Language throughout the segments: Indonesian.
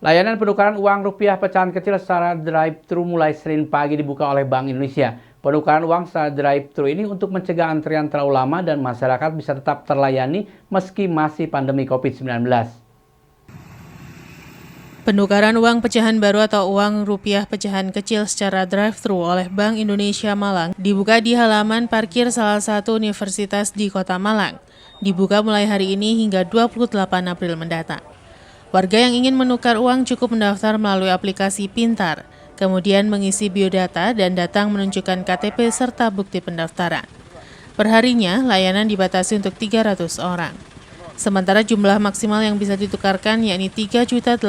Layanan penukaran uang rupiah pecahan kecil secara drive-thru mulai Senin pagi dibuka oleh Bank Indonesia. Penukaran uang secara drive-thru ini untuk mencegah antrian terlalu lama dan masyarakat bisa tetap terlayani meski masih pandemi COVID-19. Penukaran uang pecahan baru atau uang rupiah pecahan kecil secara drive-thru oleh Bank Indonesia Malang dibuka di halaman parkir salah satu universitas di Kota Malang. Dibuka mulai hari ini hingga 28 April mendatang. Warga yang ingin menukar uang cukup mendaftar melalui aplikasi Pintar, kemudian mengisi biodata dan datang menunjukkan KTP serta bukti pendaftaran. Perharinya, layanan dibatasi untuk 300 orang. Sementara jumlah maksimal yang bisa ditukarkan yakni Rp3.800.000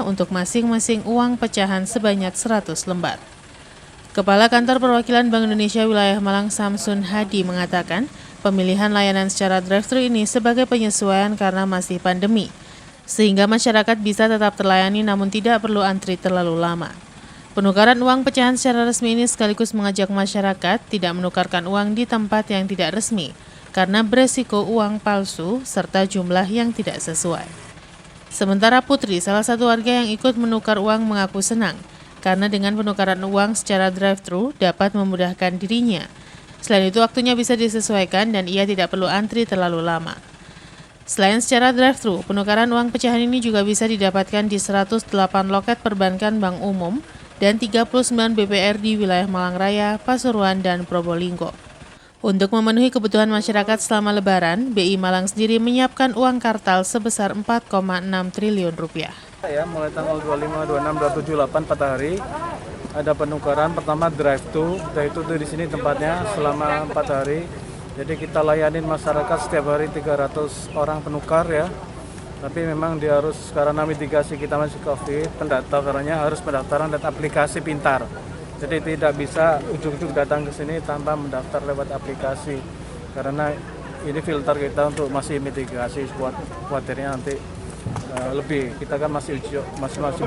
untuk masing-masing uang pecahan sebanyak 100 lembar. Kepala Kantor Perwakilan Bank Indonesia Wilayah Malang Samsun Hadi mengatakan, pemilihan layanan secara drive-thru ini sebagai penyesuaian karena masih pandemi, sehingga masyarakat bisa tetap terlayani namun tidak perlu antri terlalu lama. Penukaran uang pecahan secara resmi ini sekaligus mengajak masyarakat tidak menukarkan uang di tempat yang tidak resmi, karena beresiko uang palsu serta jumlah yang tidak sesuai. Sementara Putri, salah satu warga yang ikut menukar uang mengaku senang, karena dengan penukaran uang secara drive-thru dapat memudahkan dirinya. Selain itu waktunya bisa disesuaikan dan ia tidak perlu antri terlalu lama. Selain secara drive-thru, penukaran uang pecahan ini juga bisa didapatkan di 108 loket perbankan bank umum dan 39 BPR di wilayah Malang Raya, Pasuruan, dan Probolinggo. Untuk memenuhi kebutuhan masyarakat selama Lebaran, BI Malang sendiri menyiapkan uang kartal sebesar Rp4,6 triliun. Ya, mulai tanggal 25, 26, 27, 28, 4 hari ada penukaran pertama drive-thru di sini tempatnya selama 4 hari. Jadi kita layanin masyarakat setiap hari 300 orang penukar ya. Tapi memang dia harus karena mitigasi kita masih Covid, pendaftarannya harus pendaftaran dan aplikasi Pintar. Jadi tidak bisa ujug-ujug datang ke sini tanpa mendaftar lewat aplikasi. Karena ini filter kita untuk masih mitigasi buat khawatirnya nanti lebih. Kita kan masih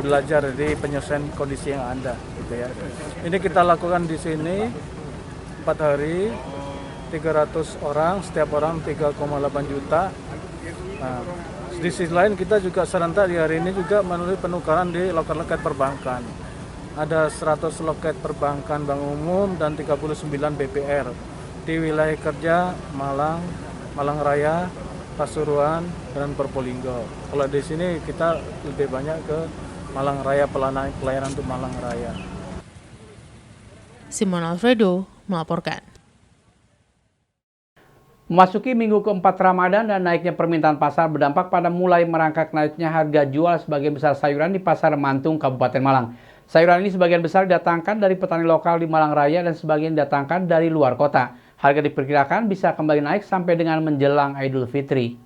belajar dari penyesuaian kondisi yang ada gitu ya. Ini kita lakukan di sini 4 hari 300 orang, setiap orang 3,8 juta. Nah, di sisi lain kita juga serentak di hari ini juga melalui penukaran di loket-loket perbankan. Ada 100 loket perbankan bank umum dan 39 BPR di wilayah kerja Malang, Malang Raya, Pasuruan, dan Probolinggo. Kalau di sini kita lebih banyak ke Malang Raya, pelayanan untuk Malang Raya. Simon Alfredo melaporkan. Memasuki minggu keempat Ramadan dan naiknya permintaan pasar berdampak pada mulai merangkak naiknya harga jual sebagian besar sayuran di Pasar Mantung, Kabupaten Malang. Sayuran ini sebagian besar didatangkan dari petani lokal di Malang Raya dan sebagian didatangkan dari luar kota. Harga diperkirakan bisa kembali naik sampai dengan menjelang Idul Fitri.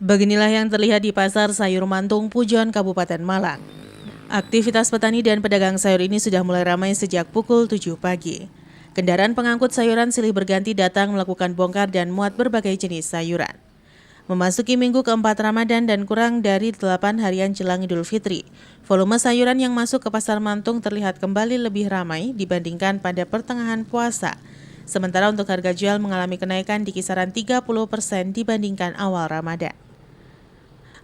Beginilah yang terlihat di Pasar Sayur Mantung, Pujon, Kabupaten Malang. Aktivitas petani dan pedagang sayur ini sudah mulai ramai sejak pukul 7 pagi. Kendaraan pengangkut sayuran silih berganti datang melakukan bongkar dan muat berbagai jenis sayuran. Memasuki minggu keempat Ramadan dan kurang dari 8 harian jelang Idul Fitri, volume sayuran yang masuk ke Pasar Mantung terlihat kembali lebih ramai dibandingkan pada pertengahan puasa. Sementara untuk harga jual mengalami kenaikan di kisaran 30% dibandingkan awal Ramadan.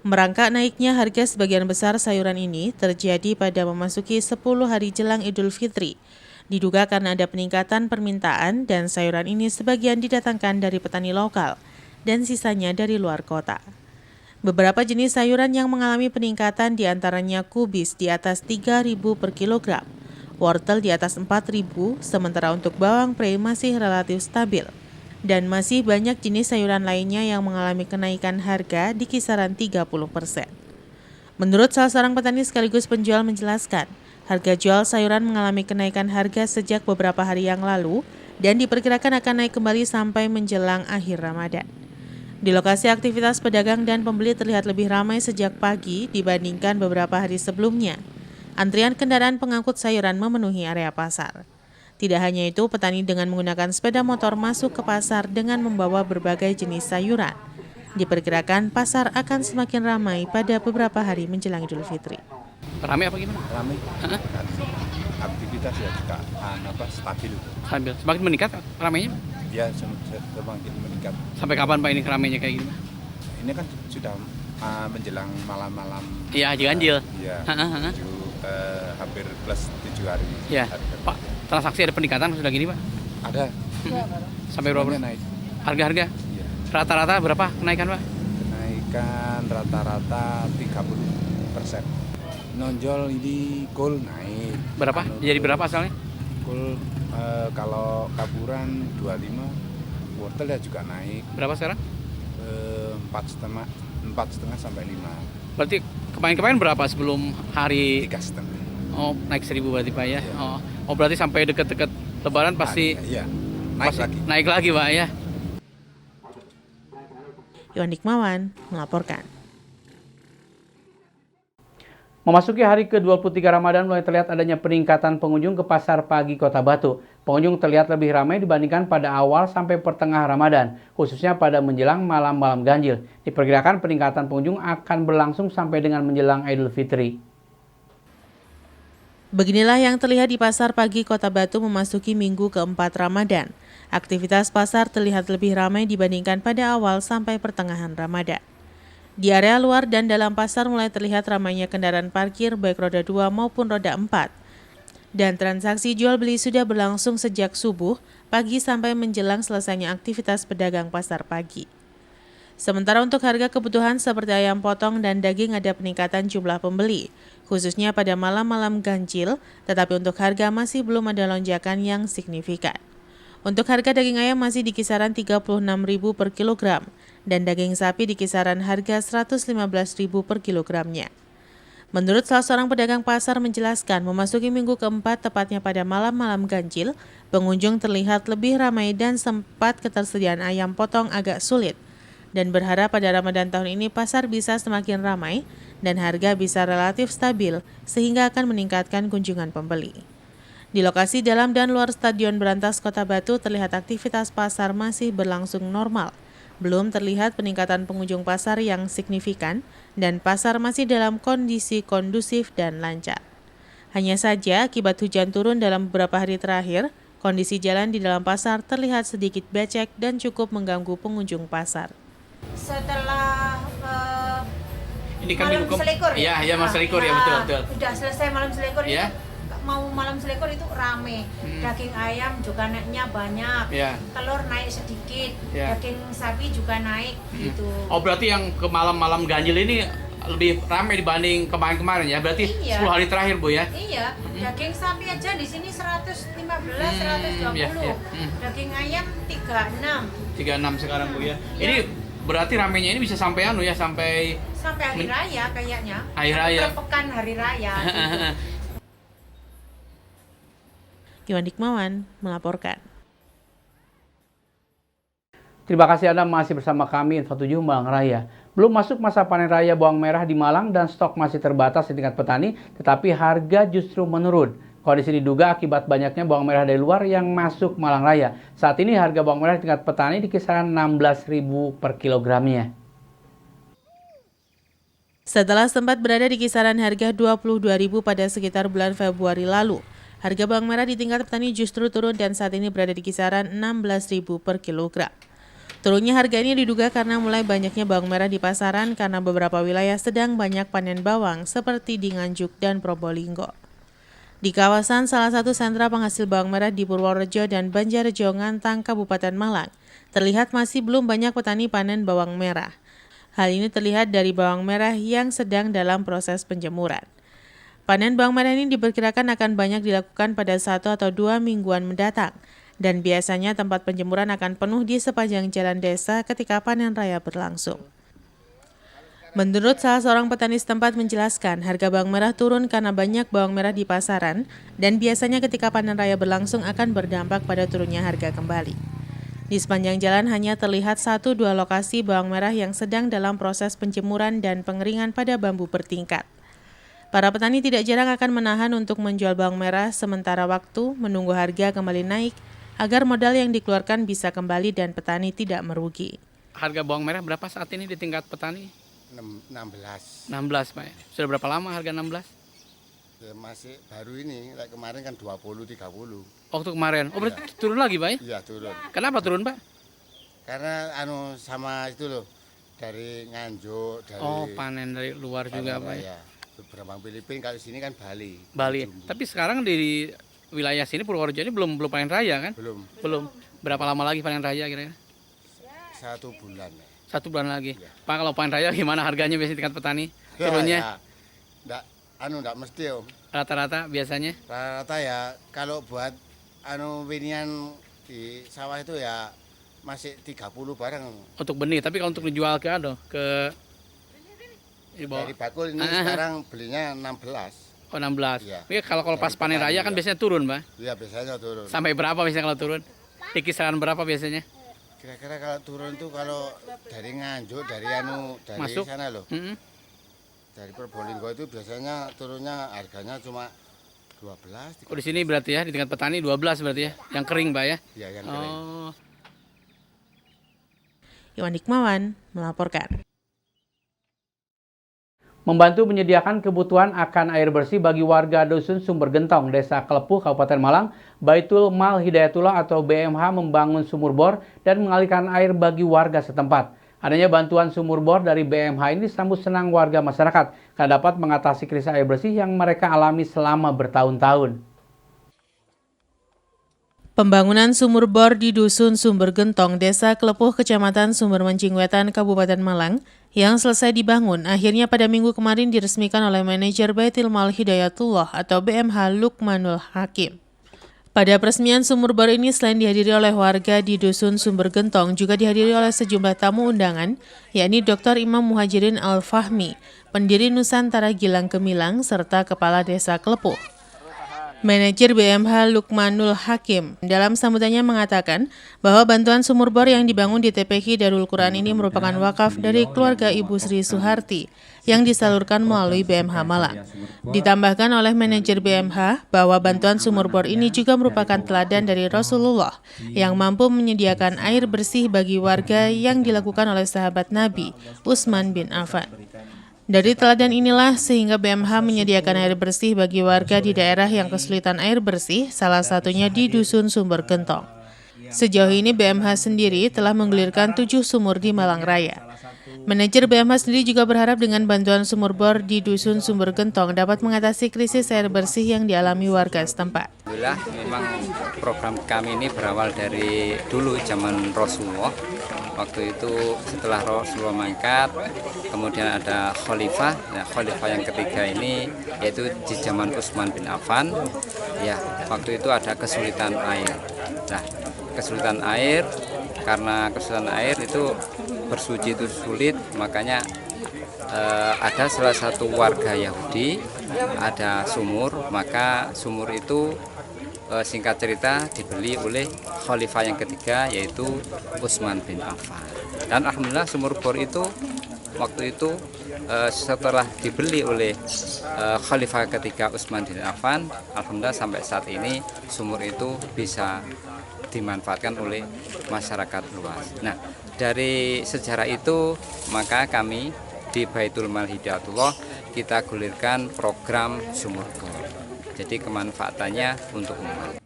Merangkak naiknya harga sebagian besar sayuran ini terjadi pada memasuki 10 hari jelang Idul Fitri. Diduga karena ada peningkatan permintaan dan sayuran ini sebagian didatangkan dari petani lokal dan sisanya dari luar kota. Beberapa jenis sayuran yang mengalami peningkatan diantaranya kubis di atas 3.000 per kilogram, wortel di atas 4.000, sementara untuk bawang pre masih relatif stabil. Dan masih banyak jenis sayuran lainnya yang mengalami kenaikan harga di kisaran 30%. Menurut salah seorang petani sekaligus penjual menjelaskan, harga jual sayuran mengalami kenaikan harga sejak beberapa hari yang lalu dan diperkirakan akan naik kembali sampai menjelang akhir Ramadan. Di lokasi aktivitas pedagang dan pembeli terlihat lebih ramai sejak pagi dibandingkan beberapa hari sebelumnya. Antrian kendaraan pengangkut sayuran memenuhi area pasar. Tidak hanya itu, petani dengan menggunakan sepeda motor masuk ke pasar dengan membawa berbagai jenis sayuran. Diperkirakan pasar akan semakin ramai pada beberapa hari menjelang Idul Fitri. Ramai apa gimana? Ramai. Aktivitas ya juga stabil. Stabil. Semakin meningkat ramainya? Ya semakin meningkat. Sampai kapan Pak ini ramainya kayak gini? ini kan sudah menjelang malam-malam. Iya, ganjil. Iya, Heeh. hampir plus 7 hari. Iya, Pak, transaksi ada peningkatan sudah gini Pak? Ada. Sampai berapa? Semuanya naik. Harga-harga? Iya. Rata-rata berapa kenaikan Pak? Kenaikan rata-rata 30%. Nonjol ini gold naik. Berapa? Jadi berapa asalnya? Gold kalau kaburan 25, wortel ya juga naik. Berapa sekarang? 4,5 sampai 5. Berarti kemarin berapa sebelum hari? 3,5. Oh, naik 1.000 berarti Pak ya? Oh berarti sampai deket-deket Lebaran pasti Iya, naik lagi. Naik lagi Pak ya? Iwan Hikmawan melaporkan. Memasuki hari ke-23 Ramadan mulai terlihat adanya peningkatan pengunjung ke Pasar Pagi Kota Batu. Pengunjung terlihat lebih ramai dibandingkan pada awal sampai pertengahan Ramadan, khususnya pada menjelang malam-malam ganjil. Diperkirakan peningkatan pengunjung akan berlangsung sampai dengan menjelang Idul Fitri. Beginilah yang terlihat di Pasar Pagi Kota Batu memasuki minggu keempat Ramadan. Aktivitas pasar terlihat lebih ramai dibandingkan pada awal sampai pertengahan Ramadan. Di area luar dan dalam pasar mulai terlihat ramainya kendaraan parkir baik roda 2 maupun roda 4. Dan transaksi jual beli sudah berlangsung sejak subuh, pagi sampai menjelang selesainya aktivitas pedagang pasar pagi. Sementara untuk harga kebutuhan seperti ayam potong dan daging ada peningkatan jumlah pembeli, khususnya pada malam-malam ganjil, tetapi untuk harga masih belum ada lonjakan yang signifikan. Untuk harga daging ayam masih di kisaran Rp36.000 per kilogram dan daging sapi di kisaran harga Rp115.000 per kilogramnya. Menurut salah seorang pedagang pasar menjelaskan, memasuki minggu keempat tepatnya pada malam-malam ganjil, pengunjung terlihat lebih ramai dan sempat ketersediaan ayam potong agak sulit. Dan berharap pada Ramadan tahun ini pasar bisa semakin ramai dan harga bisa relatif stabil sehingga akan meningkatkan kunjungan pembeli. Di lokasi dalam dan luar Stadion Berantas Kota Batu terlihat aktivitas pasar masih berlangsung normal. Belum terlihat peningkatan pengunjung pasar yang signifikan dan pasar masih dalam kondisi kondusif dan lancar. Hanya saja akibat hujan turun dalam beberapa hari terakhir, kondisi jalan di dalam pasar terlihat sedikit becek dan cukup mengganggu pengunjung pasar. Setelah Ini kan malam selikur ya? Iya, malam selikur ya, betul. Udah selesai malam selikur Ya. itu mau malam selikur itu rame. Daging ayam juga naiknya banyak. Ya. Telur naik sedikit. Ya. Daging sapi juga naik gitu. Oh berarti yang ke malam-malam ganjil ini lebih ramai dibanding kemarin-kemarin ya? Berarti Iya. 10 hari terakhir Bu ya? Iya, daging sapi aja di sini 115, 120. Ya. Daging ayam 36 36 sekarang Bu ya? Iya. Ini berarti ramainya ini bisa sampai sampai sampai hari raya kayaknya. Hari raya. Perpekan hari raya gitu. Iwan Hikmawan melaporkan. Terima kasih Anda masih bersama kami Info 7 Malang Raya. Belum masuk masa panen raya bawang merah di Malang dan stok masih terbatas di tingkat petani, tetapi harga justru menurun. Kondisi diduga akibat banyaknya bawang merah dari luar yang masuk Malang Raya. Saat ini harga bawang merah di tingkat petani di kisaran Rp16.000 per kilogramnya. Setelah sempat berada di kisaran harga Rp22.000 pada sekitar bulan Februari lalu, harga bawang merah di tingkat petani justru turun dan saat ini berada di kisaran Rp16.000 per kilogram. Turunnya harga ini diduga karena mulai banyaknya bawang merah di pasaran karena beberapa wilayah sedang banyak panen bawang seperti di Nganjuk dan Probolinggo. Di kawasan salah satu sentra penghasil bawang merah di Purworejo dan Banjarjo Ngantang, Kabupaten Malang, terlihat masih belum banyak petani panen bawang merah. Hal ini terlihat dari bawang merah yang sedang dalam proses penjemuran. Panen bawang merah ini diperkirakan akan banyak dilakukan pada 1 atau 2 mingguan mendatang. Dan biasanya tempat penjemuran akan penuh di sepanjang jalan desa ketika panen raya berlangsung. Menurut salah seorang petani setempat menjelaskan, harga bawang merah turun karena banyak bawang merah di pasaran dan biasanya ketika panen raya berlangsung akan berdampak pada turunnya harga kembali. Di sepanjang jalan hanya terlihat 1-2 lokasi bawang merah yang sedang dalam proses penjemuran dan pengeringan pada bambu bertingkat. Para petani tidak jarang akan menahan untuk menjual bawang merah sementara waktu menunggu harga kembali naik agar modal yang dikeluarkan bisa kembali dan petani tidak merugi. Harga bawang merah berapa saat ini di tingkat petani? 16. 16 Pak. Sudah berapa lama harga 16? Ya, masih baru ini, like kemarin kan 20-30. Waktu kemarin. Oh berarti turun lagi Pak ya? Iya turun. Kenapa turun Pak? Karena sama itu loh, dari Nganjuk, dari Oh, panen dari luar juga Pak ya. ya. Beberapa Filipina, kalau sini kan Bali. Bali. Jumbo. Tapi sekarang di wilayah sini Purworejo ini belum panen raya kan? Belum Belum. Berapa lama lagi panen raya kira-kira? 1 bulan. 1 bulan lagi. Ya. Pak, kalau panen raya gimana harganya biasanya tingkat petani? Turunnya Ya, nggak mesti Om. rata-rata biasanya? Rata-rata ya kalau buat winian di sawah itu ya masih 30 bareng. Untuk benih, tapi kalau untuk dijual ke di bawah. Dari bakul ini sekarang belinya 16. Oh, 16. Iya. Iya, kalau pas Dari panen petani, raya kan iya. biasanya turun, Pak. Iya biasanya turun. Sampai berapa biasanya kalau turun? Di kisaran berapa biasanya? Kira-kira kalau turun tuh kalau dari Nganjuk, dari dari Masuk? sana loh. Mm-mm. Dari Probolinggo itu biasanya turunnya harganya cuma 12. Oh, di sini berarti ya, di tingkat petani 12 berarti ya, yang kering, Pak ya? Ya yang kering. Oh. Iwan Hikmawan melaporkan. Membantu menyediakan kebutuhan akan air bersih bagi warga Dusun Sumber Gentong, Desa Kelepuh, Kabupaten Malang, Baitul Mal Hidayatullah atau BMH membangun sumur bor dan mengalirkan air bagi warga setempat. Adanya bantuan sumur bor dari BMH ini disambut senang warga masyarakat karena dapat mengatasi krisis air bersih yang mereka alami selama bertahun-tahun. Pembangunan sumur bor di Dusun Sumber Gentong, Desa Kelepuh, Kecamatan Sumber Mancing Wetan, Kabupaten Malang, yang selesai dibangun, akhirnya pada minggu kemarin diresmikan oleh manajer Baitul Mal Hidayatullah atau BMH Lukmanul Hakim. Pada peresmian sumur bor ini selain dihadiri oleh warga di Dusun Sumber Gentong, juga dihadiri oleh sejumlah tamu undangan, yakni Dr. Imam Muhajirin Al-Fahmi, pendiri Nusantara Gilang Gemilang, serta Kepala Desa Kelepuh. Manajer BMH Lukmanul Hakim dalam sambutannya mengatakan bahwa bantuan sumur bor yang dibangun di TPQ Darul Quran ini merupakan wakaf dari keluarga Ibu Sri Suharti yang disalurkan melalui BMH Malang. Ditambahkan oleh manajer BMH bahwa bantuan sumur bor ini juga merupakan teladan dari Rasulullah yang mampu menyediakan air bersih bagi warga yang dilakukan oleh sahabat Nabi Utsman bin Affan. Dari teladan inilah sehingga BMH menyediakan air bersih bagi warga di daerah yang kesulitan air bersih, salah satunya di Dusun Sumber Gentong. Sejauh ini BMH sendiri telah menggulirkan 7 sumur di Malang Raya. Manajer BMH sendiri juga berharap dengan bantuan sumur bor di Dusun Sumber Gentong dapat mengatasi krisis air bersih yang dialami warga setempat. Alhamdulillah, memang program kami ini berawal dari dulu zaman Rasulullah. Waktu itu setelah Rasulullah mangkat, kemudian ada khalifah. Nah, khalifah yang ketiga ini yaitu di zaman Utsman bin Affan. Ya, waktu itu ada kesulitan air. Nah, kesulitan air karena kesulitan air itu bersuci itu sulit, makanya ada salah satu warga Yahudi ada sumur, maka sumur itu singkat cerita dibeli oleh khalifah yang ketiga yaitu Utsman bin Affan. Dan alhamdulillah sumur bor itu waktu itu setelah dibeli oleh khalifah ketiga Utsman bin Affan, alhamdulillah sampai saat ini sumur itu bisa dimanfaatkan oleh masyarakat luas. Nah, dari sejarah itu maka kami di Baitul Mal Hidayatullah kita gulirkan program sumur bor. Jadi kemanfaatannya untuk umat.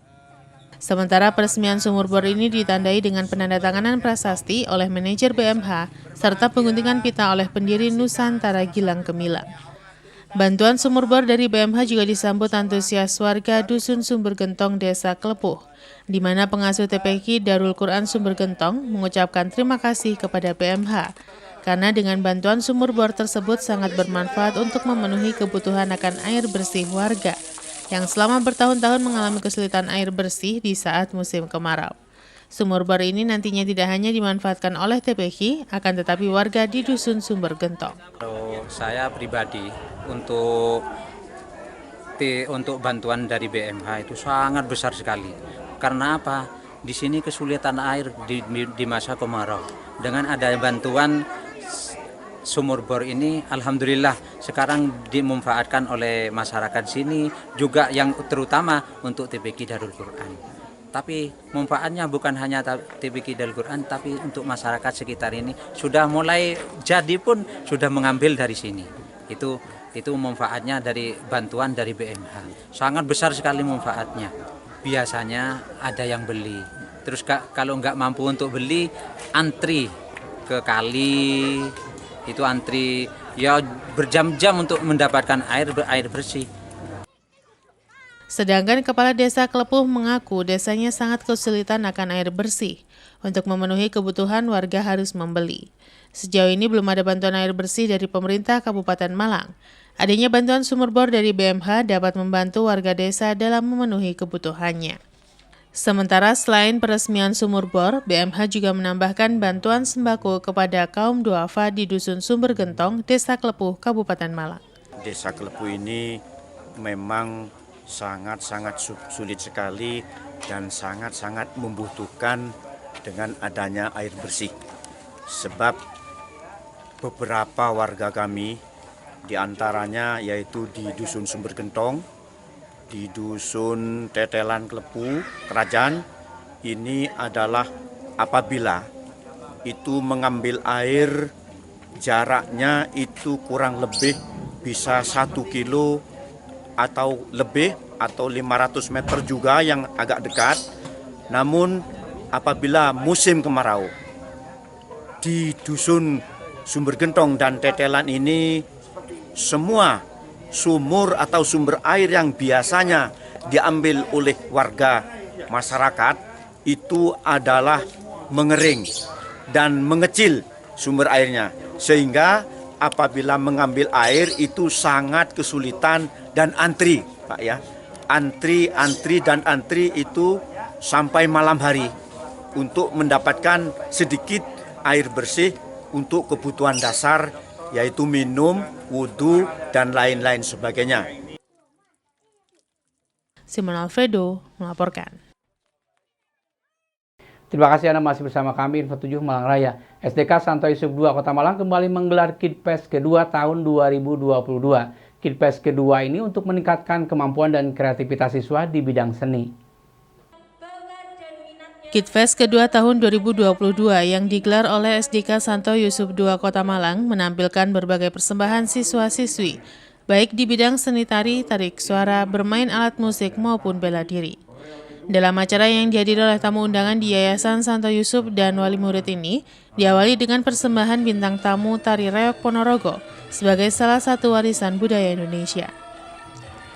Sementara peresmian sumur bor ini ditandai dengan penandatanganan prasasti oleh manajer BMH serta penguntingan pita oleh pendiri Nusantara Gilang Gemilang. Bantuan sumur bor dari BMH juga disambut antusias warga Dusun Sumber Gentong, Desa Kelepuh, di mana pengasuh TPQ Darul Quran Sumber Gentong mengucapkan terima kasih kepada BMH karena dengan bantuan sumur bor tersebut sangat bermanfaat untuk memenuhi kebutuhan akan air bersih warga yang selama bertahun-tahun mengalami kesulitan air bersih di saat musim kemarau. Sumur bor ini nantinya tidak hanya dimanfaatkan oleh TPQ, akan tetapi warga di Dusun Sumber Gentong. Saya pribadi untuk bantuan dari BMH itu sangat besar sekali. Karena apa? Di sini kesulitan air di masa kemarau. Dengan ada bantuan sumur bor ini, alhamdulillah sekarang dimanfaatkan oleh masyarakat sini juga, yang terutama untuk TPQ Darul Quran. Tapi manfaatnya bukan hanya TPQ Darul Quran, tapi untuk masyarakat sekitar ini sudah mulai jadi pun sudah mengambil dari sini. Itu manfaatnya dari bantuan dari BMH. Sangat besar sekali manfaatnya. Biasanya ada yang beli. Terus kalau nggak mampu untuk beli, antri ke kali, itu antri ya berjam-jam untuk mendapatkan air bersih. Sedangkan Kepala Desa Klepuh mengaku desanya sangat kesulitan akan air bersih. Untuk memenuhi kebutuhan warga harus membeli. Sejauh ini belum ada bantuan air bersih dari pemerintah Kabupaten Malang. Adanya bantuan sumur bor dari BMH dapat membantu warga desa dalam memenuhi kebutuhannya. Sementara selain peresmian sumur bor, BMH juga menambahkan bantuan sembako kepada kaum duafa di Dusun Sumber Gentong, Desa Klepuh, Kabupaten Malang. Desa Klepuh ini memang sangat-sangat sulit sekali dan sangat-sangat membutuhkan dengan adanya air bersih. Sebab beberapa warga kami, di antaranya yaitu di Dusun Sumber Gentong, di Dusun Tetelan Klepuh, Kerajaan, ini adalah apabila itu mengambil air jaraknya itu kurang lebih bisa 1 kilo atau lebih atau 500 meter juga yang agak dekat. Namun apabila musim kemarau di Dusun Sumber Gentong dan Tetelan ini semua sumur atau sumber air yang biasanya diambil oleh warga masyarakat itu adalah mengering dan mengecil sumber airnya, sehingga apabila mengambil air itu sangat kesulitan dan antri, Pak ya. Antri itu sampai malam hari untuk mendapatkan sedikit air bersih untuk kebutuhan dasar yaitu minum, wudhu, dan lain-lain sebagainya. Simon Alfredo melaporkan. Terima kasih Anda masih bersama kami, Info 7 Malang Raya. SDK Santo Yusuf II Kota Malang kembali menggelar KidFest kedua tahun 2022. KidFest kedua ini untuk meningkatkan kemampuan dan kreativitas siswa di bidang seni. KidFest kedua tahun 2022 yang digelar oleh SDK Santo Yusuf II Kota Malang menampilkan berbagai persembahan siswa-siswi, baik di bidang seni tari, tarik suara, bermain alat musik maupun bela diri. Dalam acara yang dihadiri oleh tamu undangan di Yayasan Santo Yusuf dan wali murid ini, diawali dengan persembahan bintang tamu tari reok Ponorogo sebagai salah satu warisan budaya Indonesia.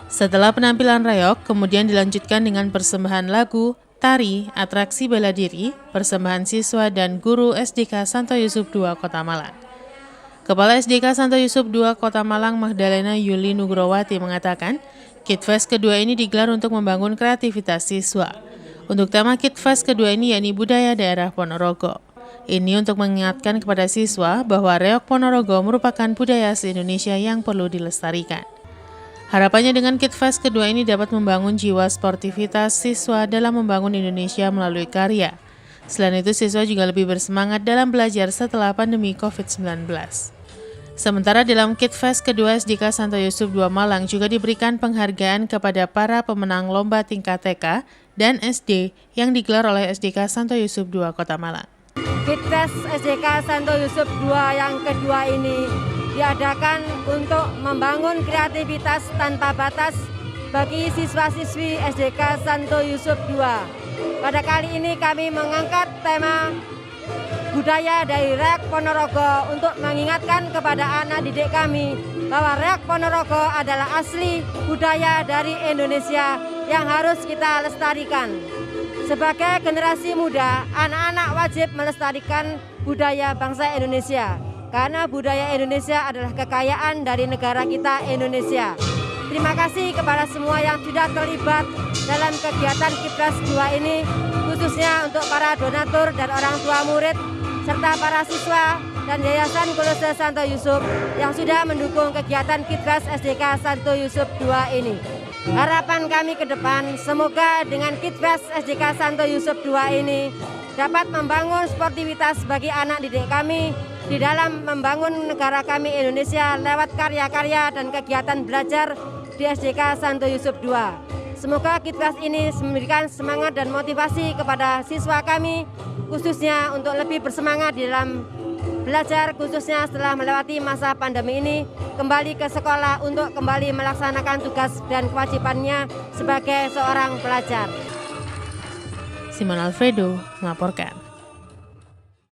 Setelah penampilan reok, kemudian dilanjutkan dengan persembahan lagu, tari, atraksi bela diri, persembahan siswa dan guru SDK Santo Yusuf II Kota Malang. Kepala SDK Santo Yusuf II Kota Malang Magdalena Yuli Nugrowati mengatakan, KidFest kedua ini digelar untuk membangun kreativitas siswa. Untuk tema KidFest kedua ini yakni budaya daerah Ponorogo. Ini untuk mengingatkan kepada siswa bahwa reok Ponorogo merupakan budaya asli Indonesia yang perlu dilestarikan. Harapannya dengan KidFest kedua ini dapat membangun jiwa sportivitas siswa dalam membangun Indonesia melalui karya. Selain itu, siswa juga lebih bersemangat dalam belajar setelah pandemi COVID-19. Sementara dalam KidFest kedua SDK Santo Yusuf II Malang juga diberikan penghargaan kepada para pemenang lomba tingkat TK dan SD yang digelar oleh SDK Santo Yusuf II Kota Malang. KidFest SDK Santo Yusuf II yang kedua ini diadakan untuk membangun kreativitas tanpa batas bagi siswa-siswi SDK Santo Yusuf II. Pada kali ini kami mengangkat tema budaya dari reok Ponorogo untuk mengingatkan kepada anak didik kami bahwa reok Ponorogo adalah asli budaya dari Indonesia yang harus kita lestarikan. Sebagai generasi muda, anak-anak wajib melestarikan budaya bangsa Indonesia. Karena budaya Indonesia adalah kekayaan dari negara kita Indonesia. Terima kasih kepada semua yang sudah terlibat dalam kegiatan KidFest 2 ini, khususnya untuk para donatur dan orang tua murid, serta para siswa dan Yayasan Kolose Santo Yusuf yang sudah mendukung kegiatan KidFest SDK Santo Yusuf II ini. Harapan kami ke depan, semoga dengan KidFest SDK Santo Yusuf II ini dapat membangun sportivitas bagi anak didik kami di dalam membangun negara kami Indonesia lewat karya-karya dan kegiatan belajar di SDK Santo Yusuf II. Semoga KidFest ini memberikan semangat dan motivasi kepada siswa kami, khususnya untuk lebih bersemangat di dalam belajar, khususnya setelah melewati masa pandemi ini, kembali ke sekolah untuk kembali melaksanakan tugas dan kewajibannya sebagai seorang pelajar. Simon Alfredo melaporkan.